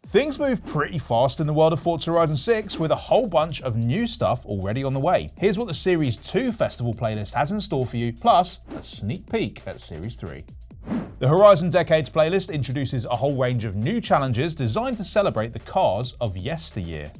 Things move pretty fast in the world of Forza Horizon 6 with a whole bunch of new stuff already on the way. Here's what the Series 2 festival playlist has in store for you, plus a sneak peek at Series 3. The Horizon Decades playlist introduces a whole range of new challenges designed to celebrate the cars of yesteryear.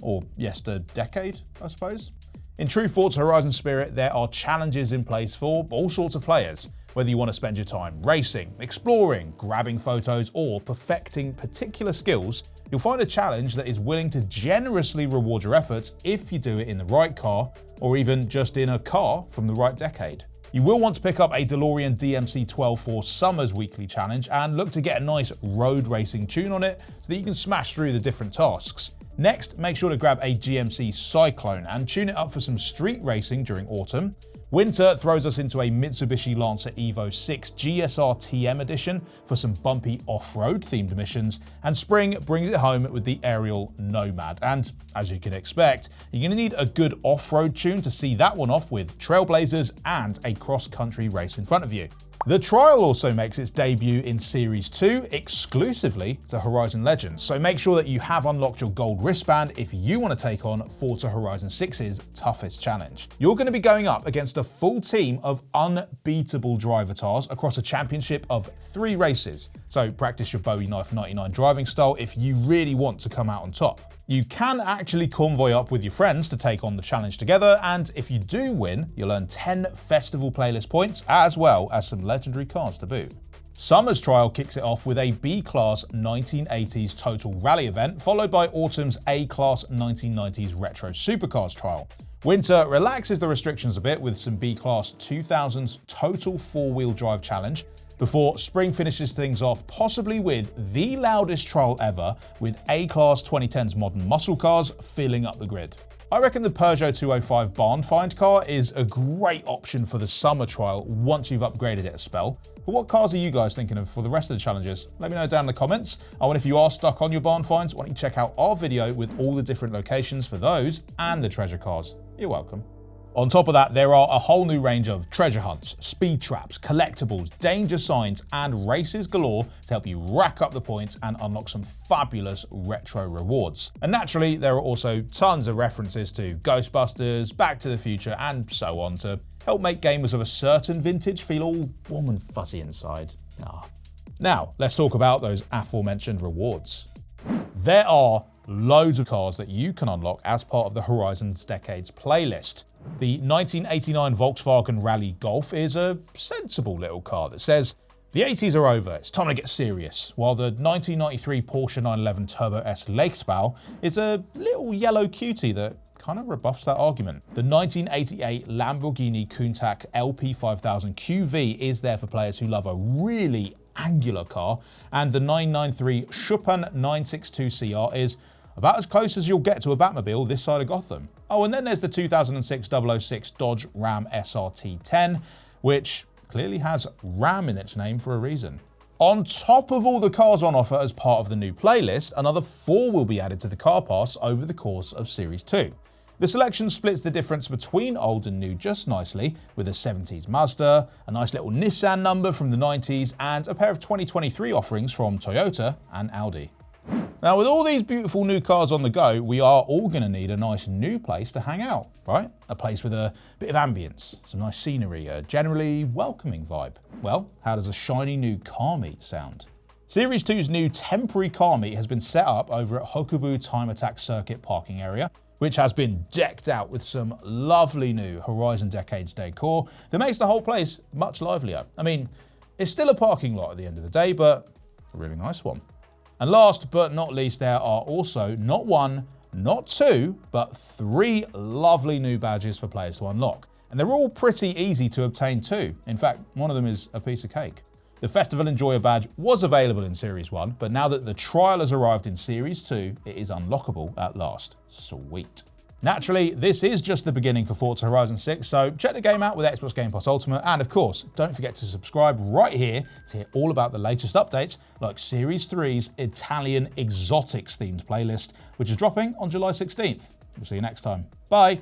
Or yesterdecade, I suppose. In true Forza Horizon spirit, there are challenges in place for all sorts of players. Whether you want to spend your time racing, exploring, grabbing photos, or perfecting particular skills, you'll find a challenge that is willing to generously reward your efforts if you do it in the right car, or even just in a car from the right decade. You will want to pick up a DeLorean DMC-12 for Summer's weekly challenge and look to get a nice road racing tune on it so that you can smash through the different tasks. Next, make sure to grab a GMC Cyclone and tune it up for some street racing during autumn. Winter throws us into a Mitsubishi Lancer Evo 6 GSR TM edition for some bumpy off-road themed missions, and spring brings it home with the Aerial Nomad. And as you can expect, you're going to need a good off-road tune to see that one off with trailblazers and a cross-country race in front of you. The Trial also makes its debut in Series 2 exclusively to Horizon Legends, so make sure that you have unlocked your gold wristband if you want to take on Forza Horizon 6's toughest challenge. You're going to be going up against a full team of unbeatable drivatars across a championship of 3 races, so practice your Bowie Knife 99 driving style if you really want to come out on top. You can actually convoy up with your friends to take on the challenge together, and if you do win, you'll earn 10 festival playlist points as well as some legendary cars to boot. Summer's Trial kicks it off with a B-Class 1980s Total Rally event, followed by Autumn's A-Class 1990s Retro Supercars Trial. Winter relaxes the restrictions a bit with some B-Class 2000s Total 4-Wheel Drive Challenge, before spring finishes things off possibly with the loudest trial ever, with A-Class 2010's modern muscle cars filling up the grid. I reckon the Peugeot 205 Barn Find car is a great option for the summer trial once you've upgraded it a spell. But what cars are you guys thinking of for the rest of the challenges? Let me know down in the comments. Oh, and if you are stuck on your barn finds, why don't you check out our video with all the different locations for those and the treasure cars. You're welcome. On top of that, there are a whole new range of treasure hunts, speed traps, collectibles, danger signs, and races galore to help you rack up the points and unlock some fabulous retro rewards. And naturally, there are also tons of references to Ghostbusters, Back to the Future, and so on to help make gamers of a certain vintage feel all warm and fuzzy inside. Now, let's talk about those aforementioned rewards. There are loads of cars that you can unlock as part of the Horizon's Decades playlist. The 1989 Volkswagen Rally Golf is a sensible little car that says, "The 80s are over, it's time to get serious," while the 1993 Porsche 911 Turbo S Lakesbau is a little yellow cutie that kind of rebuffs that argument. The 1988 Lamborghini Countach LP5000 QV is there for players who love a really angular car, and the 993 Schuppen 962 CR is about as close as you'll get to a Batmobile this side of Gotham. Oh, and then there's the 2006 006 Dodge Ram SRT10, which clearly has Ram in its name for a reason. On top of all the cars on offer as part of the new playlist, another 4 will be added to the car pass over the course of Series 2. The selection splits the difference between old and new just nicely, with a 70s Mazda, a nice little Nissan number from the 90s, and a pair of 2023 offerings from Toyota and Audi. Now, with all these beautiful new cars on the go, we are all going to need a nice new place to hang out, right? A place with a bit of ambience, some nice scenery, a generally welcoming vibe. Well, how does a shiny new car meet sound? Series 2's new temporary car meet has been set up over at Hokubu Time Attack Circuit parking area, which has been decked out with some lovely new Horizon Decades decor that makes the whole place much livelier. I mean, it's still a parking lot at the end of the day, but a really nice one. And last but not least, there are also not 1, not 2, but 3 lovely new badges for players to unlock. And they're all pretty easy to obtain too. In fact, one of them is a piece of cake. The Festival Enjoyer badge was available in Series 1, but now that the trial has arrived in Series 2, it is unlockable at last. Sweet. Naturally, this is just the beginning for Forza Horizon 6, so check the game out with Xbox Game Pass Ultimate, and of course, don't forget to subscribe right here to hear all about the latest updates, like Series 3's Italian Exotics themed playlist, which is dropping on July 16th. We'll see you next time. Bye!